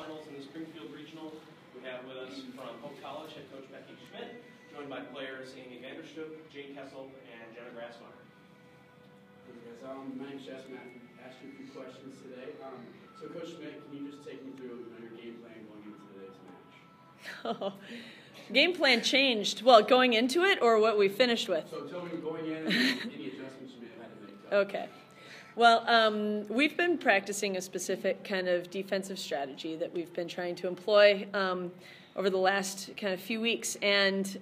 Finals in the Springfield Regional. We have with us from Hope College head coach Becky Schmidt, joined by players Amy VanderStoep, Jayne Kessel, and Jenna Grasmeyer. My name's Jess, and I asked you a few questions today. So Coach Schmidt, can you just take me through your game plan going into today's match? Game plan changed. Well, going into it or what we finished with? So tell me going in and any adjustments you may have had to make. Okay. Well, we've been practicing a specific kind of defensive strategy that we've been trying to employ over the last kind of few weeks. And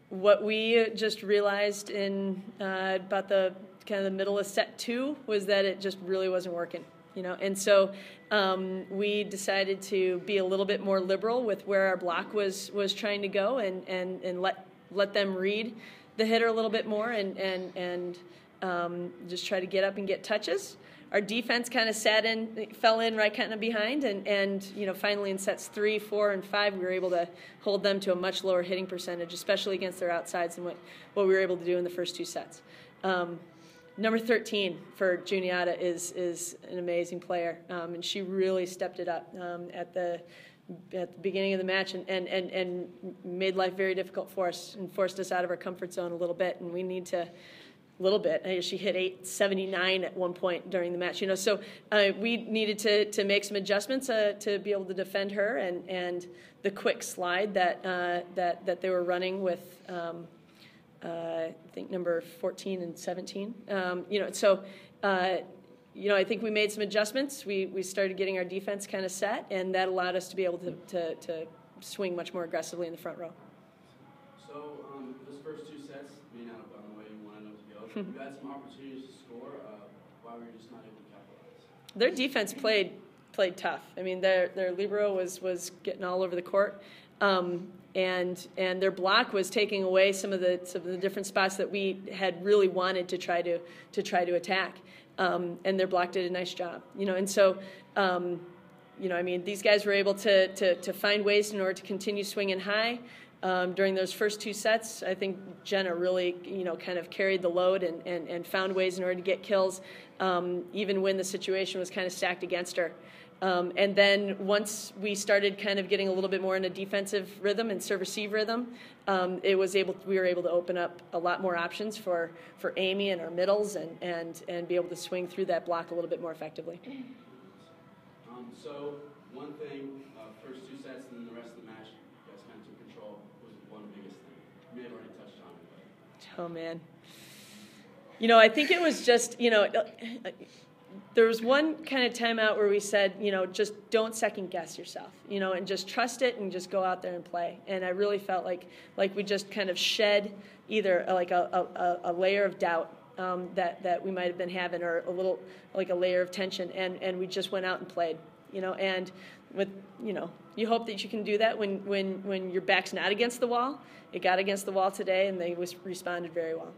what we just realized in about the kind of the middle of set 2 was that it just really wasn't working. And so we decided to be a little bit more liberal with where our block was trying to go and let them read the hitter a little bit more and just try to get up and get touches. Our defense kind of fell in right kind of behind, and finally in sets 3, 4, and 5 we were able to hold them to a much lower hitting percentage, especially against their outsides than what we were able to do in the first 2 sets. Number 13 for Juniata is an amazing player, and she really stepped it up at the beginning of the match and made life very difficult for us and forced us out of our comfort zone a little bit, and we need to She hit 879 at one point during the match, So we needed to make some adjustments to be able to defend her and the quick slide that they were running with. I think number 14 and 17. I think we made some adjustments. We started getting our defense kind of set, and that allowed us to be able to swing much more aggressively in the front row. So those first 2 sets may not have gone the way you wanted them to go. You had some opportunities to score. Why were you just not able to capitalize? Their defense played tough. I mean, their libero was getting all over the court. And their block was taking away some of the different spots that we had really wanted to try to attack, and their block did a nice job, And so, these guys were able to find ways in order to continue swinging high during those first 2 sets. I think Jenna really, kind of carried the load and found ways in order to get kills, even when the situation was kind of stacked against her. And then once we started kind of getting a little bit more in a defensive rhythm and serve-receive rhythm, we were able to open up a lot more options for Amy and our middles and be able to swing through that block a little bit more effectively. So one thing, first 2 sets and then the rest of the match, you guys kind of took control. What was one biggest thing? You may have already touched on it. But. Oh, man. I think it was just, there was one kind of timeout where we said, just don't second guess yourself, and just trust it and just go out there and play. And I really felt like we just kind of shed either like a layer of doubt that we might have been having, or a little like a layer of tension, and we just went out and played, and with, you hope that you can do that when your back's not against the wall. It got against the wall today, and they responded very well.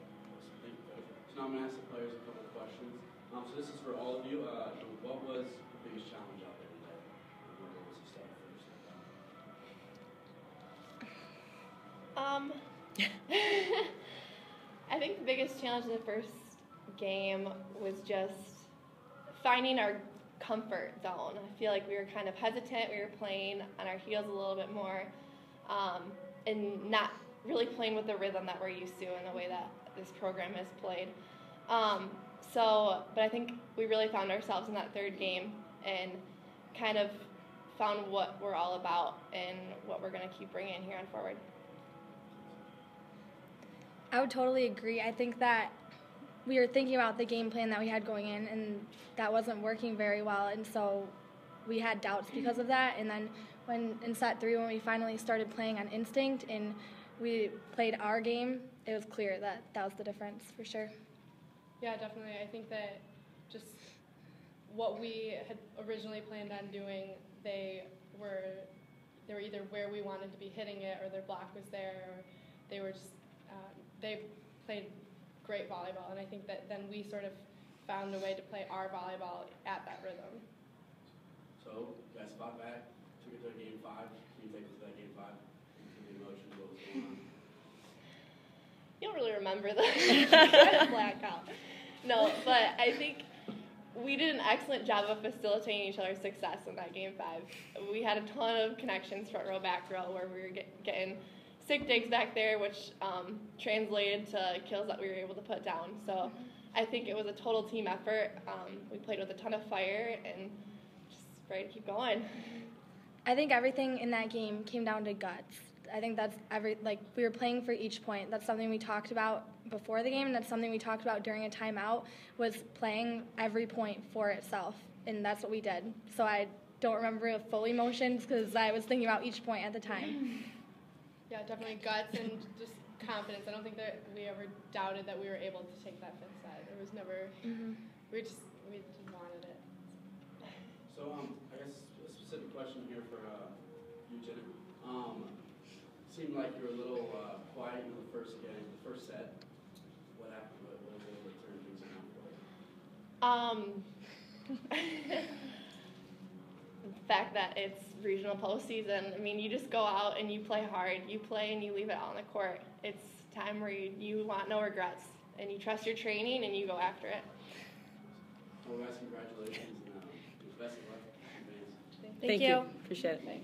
So now I'm going to ask the players a couple of questions. So this is for all of you. What was the biggest challenge out there today? Where was the start first? I think the biggest challenge in the first game was just finding our comfort zone. I feel like we were kind of hesitant. We were playing on our heels a little bit more, and not really playing with the rhythm that we're used to and the way that this program is played. But I think we really found ourselves in that third game and kind of found what we're all about and what we're going to keep bringing here on forward. I would totally agree. I think that we were thinking about the game plan that we had going in, and that wasn't working very well, and so we had doubts because of that. And then in set 3, when we finally started playing on instinct and we played our game, it was clear that was the difference for sure. Yeah, definitely. I think that just what we had originally planned on doing, they were either where we wanted to be hitting it, or their block was there, or they were just they played great volleyball, and I think that then we sort of found a way to play our volleyball at that rhythm. So you guys fought back, took it to game 5. Can you take us to that game 5? The emotions, what was going on? You don't really remember the blackout. No, but I think we did an excellent job of facilitating each other's success in that Game 5. We had a ton of connections front row, back row, where we were getting sick digs back there, which translated to kills that we were able to put down. So I think it was a total team effort. We played with a ton of fire and just ready to keep going. I think everything in that game came down to guts. I think that's we were playing for each point. That's something we talked about before the game, and that's something we talked about during a timeout, was playing every point for itself, and that's what we did. So I don't remember the full emotions because I was thinking about each point at the time. Yeah, definitely guts and just confidence. I don't think that we ever doubted that we were able to take that fifth set. There was never, we just wanted it. So I guess a specific question here for you, Jenna. Seemed like you were a little quiet in the first game, the first set. What happened? What was able to turn things around for you? The fact that it's regional postseason. I mean, you just go out and you play hard. You play and you leave it out on the court. It's time where you want no regrets, and you trust your training and you go after it. Well, guys, congratulations and best of luck. Thank you. Appreciate it.